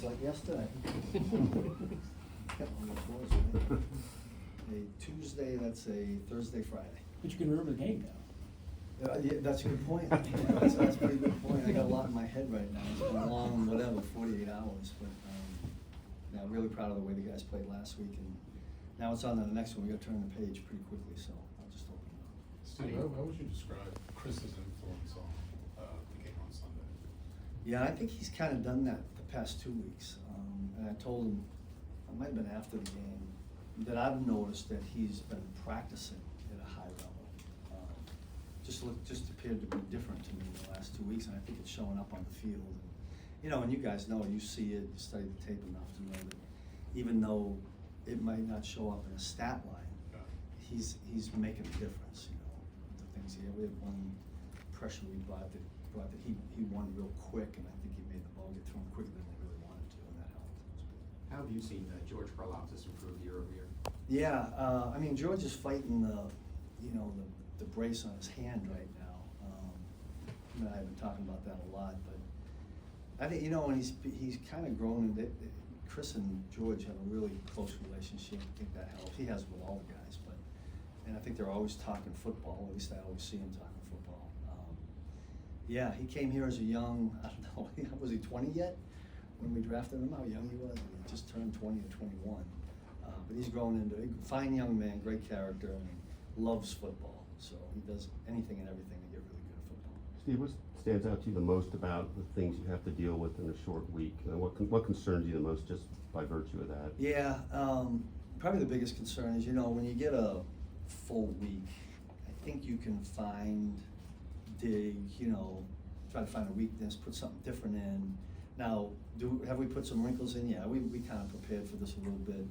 like yesterday. Almost was, right? A Tuesday, that's a Thursday, Friday. But you can remember the game now. Yeah, that's a good point. Yeah, that's a pretty good point. I got a lot in my head right now. It's been a long, 48 hours, but, yeah, I'm really proud of the way the guys played last week, and now it's on to the next one. We gotta turn the page pretty quickly, so I'll just open it up. Steve, how would you describe Chris's influence on the game on Sunday? Yeah, I think he's kind of done that the past 2 weeks. And I told him, it might have been after the game, that I've noticed that he's been practicing at a high level. Just appeared to be different to me in the last 2 weeks, and I think it's showing up on the field. And, you know, and you guys know, you see it, you study the tape enough to know that even though it might not show up in a stat line, he's making a difference, you know. The things we had one pressure we brought that he won real quick, and I think he made the ball get thrown quicker than they really wanted to, and that helped. How have you seen George Karlaftis improve year over year? Yeah, I mean, George is fighting the brace on his hand right now. You know, I've been talking about that a lot, but I think, you know, when he's kind of grown, and Chris and George have a really close relationship. I think that helps. He has with all the guys, and I think they're always talking football. At least I always see him talking football. Yeah, he came here as a young, I don't know, was he 20 yet when we drafted him? How young he was? He just turned 20 or 21. But he's grown into a fine young man, great character, and loves football. So he does anything and everything to get really good at football. Steve, what stands out to you the most about the things you have to deal with in a short week? What concerns you the most just by virtue of that? Yeah, probably the biggest concern is, you know, when you get a full week, I think you can dig, you know, try to find a weakness, put something different in. Now, have we put some wrinkles in? Yeah, we kind of prepared for this a little bit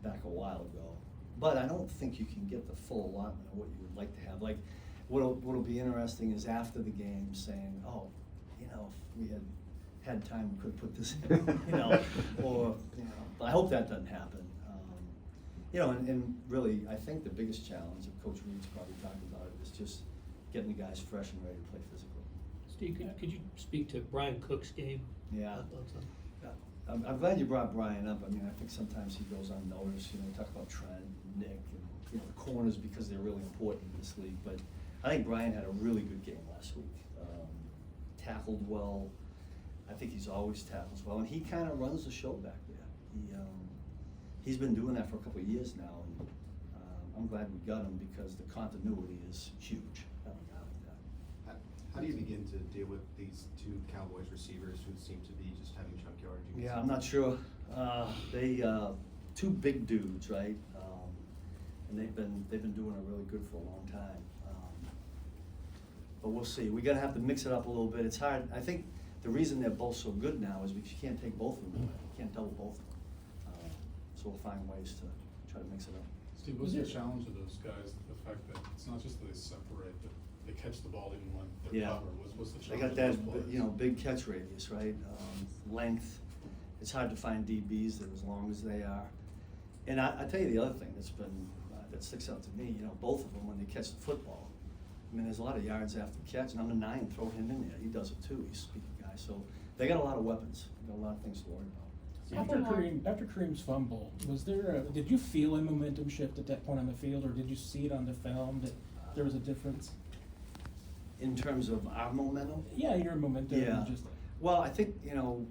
back a while ago. But I don't think you can get the full allotment of what you would like to have. Like, what'll be interesting is after the game saying, oh, you know, if we had time, we could put this in, you know, or, you know, but I hope that doesn't happen. You know, and really, I think the biggest challenge, and Coach Reed's probably talked about it, is just getting the guys fresh and ready to play physically. Steve, could you speak to Brian Cook's game? Yeah. I'm glad you brought Brian up. I mean, I think sometimes he goes unnoticed. You know, we talk about Trent, Nick, and, you know, the corners because they're really important in this league. But I think Brian had a really good game last week. Tackled well. I think he's always tackles well, and he kind of runs the show back there. He's been doing that for a couple of years now, and I'm glad we got him because the continuity is huge. Having a guy like that. How do you begin to deal with these two Cowboys receivers who seem to be just having chunk yardage? Yeah, I'm not sure. They two big dudes, right? And they've been doing it really good for a long time. But we'll see. We're gonna have to mix it up a little bit. It's hard. I think the reason they're both so good now is because you can't take both of them away. You can't double both of them. So we'll find ways to try to mix it up. Steve, what's the challenge of those guys? The fact that it's not just that they separate, but they catch the ball even when they're covered. What's the challenge? They got of that, those players? you know, big catch radius, right? Length. It's hard to find DBs that are as long as they are. And I tell you the other thing that sticks out to me, you know, both of them when they catch the football. I mean, there's a lot of yards after the catch. Number 9, throw him in there. He does it too. He's a speedy guy. So they got a lot of weapons. They got a lot of things to worry about. After Kareem's fumble, did you feel a momentum shift at that point on the field, or did you see it on the film that there was a difference? In terms of our momentum? Yeah, your momentum. Yeah. Just Well, I think, you know,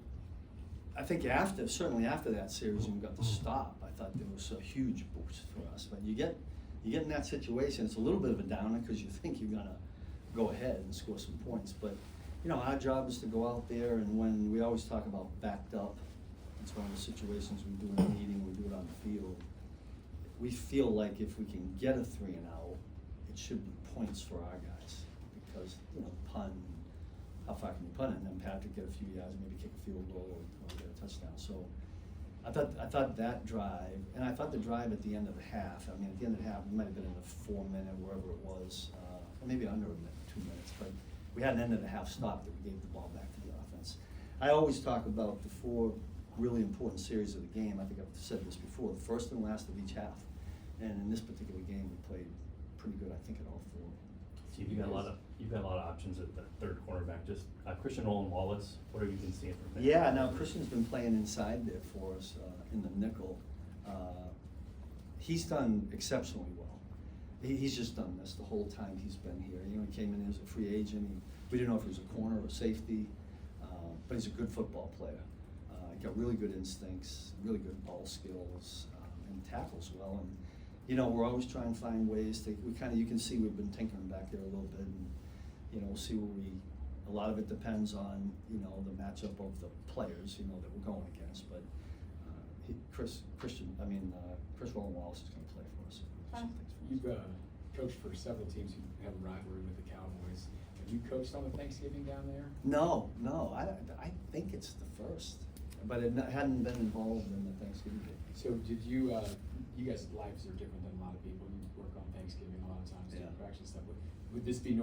certainly after that series and we got the stop, I thought there was a huge boost for us. But you get in that situation, it's a little bit of a downer because you think you're gonna go ahead and score some points. But, you know, our job is to go out there, and when we always talk about backed up, it's one of the situations we do in a meeting, we do it on the field. We feel like if we can get a 3 and out, it should be points for our guys because, you know, punt, how far can you punt it? And then Patrick get a few yards, maybe kick a field goal or get a touchdown. So I thought that drive, and I thought the drive at the end of the half. I mean, at the end of the half, we might have been in the 4-minute, wherever it was, or maybe under a minute, 2 minutes. But we had an end of the half stop that we gave the ball back to the offense. I always talk about the 4 really important series of the game. I think I've said this before, the first and last of each half. And in this particular game, we played pretty good, I think, at all 4. Steve, you you've got a lot of options at the third cornerback. Just Christian Nolan Wallace, what have you been seeing from him? Yeah, now Christian's been playing inside there for us in the nickel. He's done exceptionally well. He's just done this the whole time he's been here. You know, he came in as a free agent. We didn't know if he was a corner or a safety, but he's a good football player. He got really good instincts, really good ball skills, and tackles well. And you know, we're always trying to find ways to. You can see we've been tinkering back there a little bit, and you know, we'll see where we. A lot of it depends on the matchup of the players that we're going against. But Chris Roland Wallace is going to play for us. You've coached for several teams who have a rivalry with the Cowboys. Have you coached on the Thanksgiving down there? No. I think it's the first, but it hadn't been involved in the Thanksgiving game. So did you? You guys' lives are different than a lot of people. You work on Thanksgiving a lot of times, Yeah. practice stuff. Would this be